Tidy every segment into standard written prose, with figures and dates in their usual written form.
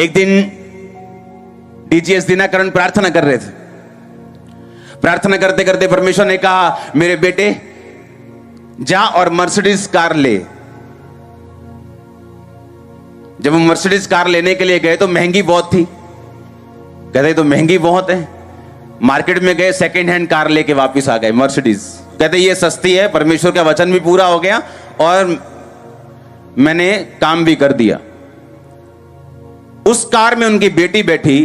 एक दिन डीजीएस दिनाकरण प्रार्थना कर रहे थे। प्रार्थना करते करते परमेश्वर ने कहा, मेरे बेटे जा और मर्सिडीज कार ले। जब वो मर्सिडीज कार लेने के लिए गए तो महंगी बहुत थी। कहते तो महंगी बहुत है। मार्केट में गए, सेकेंड हैंड कार लेके वापस आ गए मर्सिडीज। कहते ये सस्ती है, परमेश्वर का वचन भी पूरा हो गया और मैंने काम भी कर दिया। उस कार में उनकी बेटी बैठी,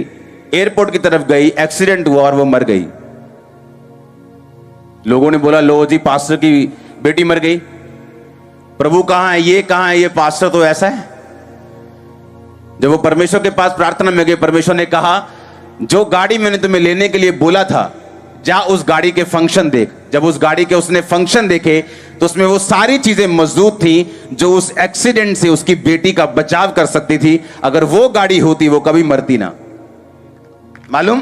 एयरपोर्ट की तरफ गई, एक्सीडेंट हुआ और वो मर गई। लोगों ने बोला, लो जी पास्टर की बेटी मर गई, प्रभु कहां है, ये कहां है, ये पास्टर तो ऐसा है। जब वो परमेश्वर के पास प्रार्थना में गए, परमेश्वर ने कहा, जो गाड़ी मैंने तुम्हें लेने के लिए बोला था, जा उस गाड़ी के फंक्शन देख। जब उस गाड़ी के उसने फंक्शन देखे तो उसमें वो सारी चीजें मौजूद थी जो उस एक्सीडेंट से उसकी बेटी का बचाव कर सकती थी। अगर वो गाड़ी होती वो कभी मरती ना। मालूम?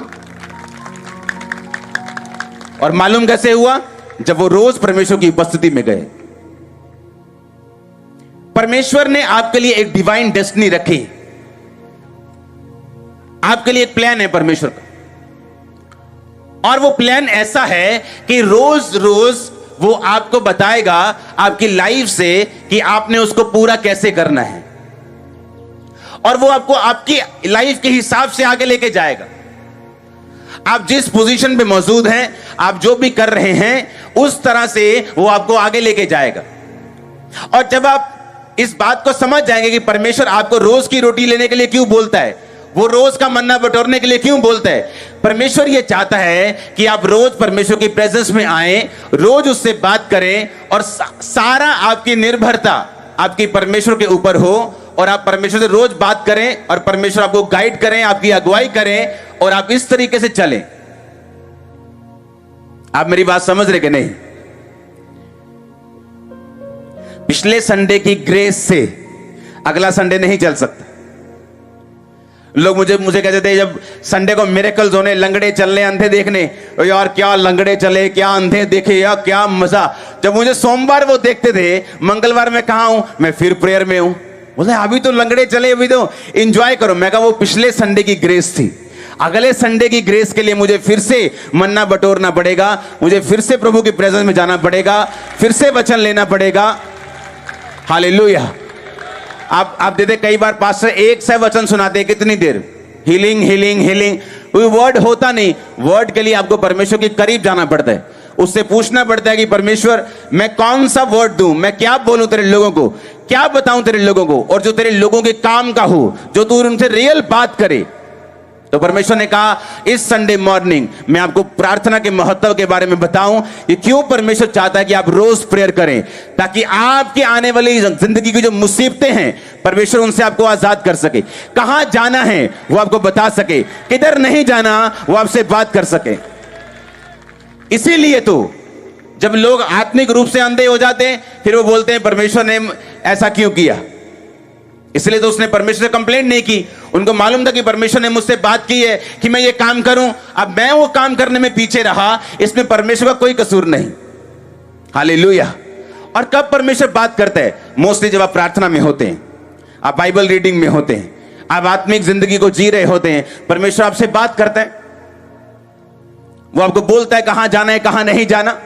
और मालूम कैसे हुआ? जब वो रोज परमेश्वर की उपस्थिति में गए। परमेश्वर ने आपके लिए एक डिवाइन डेस्टिनी रखी। आपके लिए एक प्लान है परमेश्वर का, और वो प्लान ऐसा है कि रोज रोज वो आपको बताएगा आपकी लाइफ से कि आपने उसको पूरा कैसे करना है, और वो आपको आपकी लाइफ के हिसाब से आगे लेके जाएगा। आप जिस पोजीशन पे मौजूद हैं, आप जो भी कर रहे हैं, उस तरह से वो आपको आगे लेके जाएगा। और जब आप इस बात को समझ जाएंगे कि परमेश्वर आपको रोज की रोटी लेने के लिए क्यों बोलता है, वो रोज का मन्ना बटोरने के लिए क्यों बोलता है, परमेश्वर ये चाहता है कि आप रोज परमेश्वर की प्रेजेंस में आए, रोज उससे बात करें, और सारा आपकी निर्भरता आपकी परमेश्वर के ऊपर हो, और आप परमेश्वर से रोज बात करें और परमेश्वर आपको गाइड करें, आपकी अगुवाई करें, और आप इस तरीके से चलें। आप मेरी बात समझ रहे कि नहीं? पिछले संडे की ग्रेस से अगला संडे नहीं चल सकता। लोग मुझे कहते थे जब संडे को मिरेकल्स होने, लंगड़े चलने, अंधे देखने, यार क्या लंगड़े चले, क्या अंधे देखे, यार क्या मजा। जब मुझे सोमवार वो देखते थे, मंगलवार में कहां हूं मैं, फिर प्रेयर में हूं। बोले अभी तो लंगड़े चले, अभी तो एंजॉय करो। मैं कहा वो पिछले संडे की ग्रेस थी। अगले संडे की ग्रेस के लिए मुझे फिर से मन्ना बटोरना पड़ेगा, मुझे फिर से प्रभु की प्रेजेंस में जाना पड़ेगा, फिर से वचन लेना पड़ेगा। हालेलुया। आप देते कई बार पास्टर एक से वचन सुनाते हैं, कितनी देर, हीलिंग हीलिंग हीलिंग, कोई वर्ड होता नहीं। वर्ड के लिए आपको परमेश्वर के करीब जाना पड़ता है, उससे पूछना पड़ता है कि परमेश्वर मैं कौन सा वर्ड दूं, मैं क्या बोलूं तेरे लोगों को, क्या बताऊं तेरे लोगों को, और जो तेरे लोगों के काम का हो, जो तू उनसे रियल बात करे। तो परमेश्वर ने कहा इस संडे मॉर्निंग मैं आपको प्रार्थना के महत्व के बारे में बताऊं कि क्यों परमेश्वर चाहता है कि आप रोज प्रेयर करें, ताकि आपके आने वाली जिंदगी की जो मुसीबतें हैं परमेश्वर उनसे आपको आजाद कर सके, कहां जाना है वो आपको बता सके, किधर नहीं जाना वो आपसे बात कर सके। इसीलिए तो जब लोग आत्मिक रूप से अंधे हो जाते हैं, फिर वो बोलते हैं परमेश्वर ने ऐसा क्यों किया। इसलिए तो उसने परमेश्वर से कंप्लेंट नहीं की। उनको मालूम था कि परमेश्वर ने मुझसे बात की है कि मैं ये काम करूं, अब मैं वो काम करने में पीछे रहा, इसमें परमेश्वर का कोई कसूर नहीं। हालेलुया। और कब परमेश्वर बात करता है? मोस्टली जब आप प्रार्थना में होते हैं, आप बाइबल रीडिंग में होते हैं, आप आत्मिक जिंदगी को जी रहे होते हैं, परमेश्वर आपसे बात करता है। वो आपको बोलता है कहां जाना है, कहां नहीं जाना।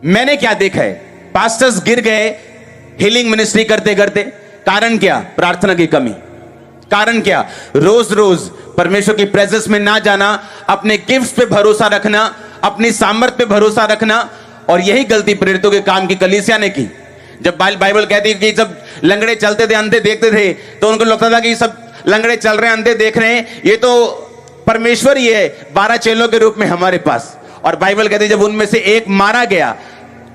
मैंने क्या देखा है, पास्टर्स गिर गए हीलिंग मिनिस्ट्री करते करते। कारण क्या? प्रार्थना की कमी। कारण क्या? रोज रोज परमेश्वर की प्रेजेंस में ना जाना, अपने गिफ्ट्स पे भरोसा रखना, अपनी सामर्थ्य पे भरोसा रखना। और यही गलती प्रेरितों के काम की कलीसिया ने की। जब बाइबल कहती है कि जब लंगड़े चलते थे, अंधे देखते थे, तो उनको लगता था कि सब लंगड़े चल रहे हैं, अंधे देख रहे हैं, ये तो परमेश्वर ही है 12 चेलों के रूप में हमारे पास। और बाइबल कहती है जब उनमें से एक मारा गया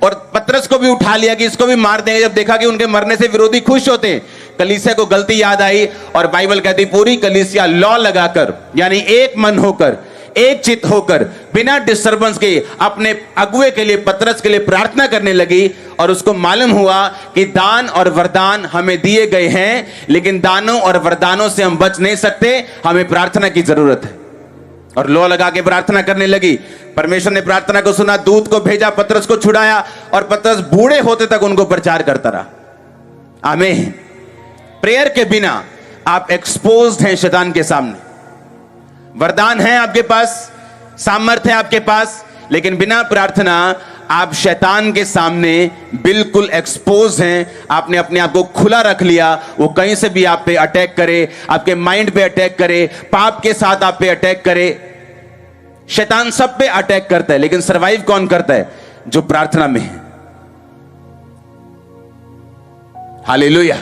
और पतरस को भी उठा लिया कि इसको भी मार देंगे, जब देखा कि उनके मरने से विरोधी खुश होते हैं, कलीसिया को गलती याद आई, और बाइबल कहती पूरी कलीसिया लॉ लगाकर, यानी एक मन होकर, एक चित होकर, बिना डिस्टर्बेंस के अपने अगुए के लिए, पतरस के लिए प्रार्थना करने लगी। और उसको मालूम हुआ कि दान और वरदान हमें दिए गए हैं, लेकिन दानों और वरदानों से हम बच नहीं सकते, हमें प्रार्थना की जरूरत है। और लौ लगा के प्रार्थना करने लगी। परमेश्वर ने प्रार्थना को सुना, दूत को भेजा, पतरस को छुड़ाया, और पतरस बूढ़े होते तक उनको प्रचार करता रहा। आमीन। प्रेयर के बिना आप एक्सपोज्ड हैं शैतान के सामने। वरदान है आपके पास, सामर्थ्य है आपके पास, लेकिन बिना प्रार्थना आप शैतान के सामने बिल्कुल एक्सपोज हैं। आपने अपने आप को खुला रख लिया, वो कहीं से भी आप पे अटैक करे, आपके माइंड पे अटैक करे, पाप के साथ आप पे अटैक करे। शैतान सब पे अटैक करता है, लेकिन सरवाइव कौन करता है? जो प्रार्थना में है। हालेलुया।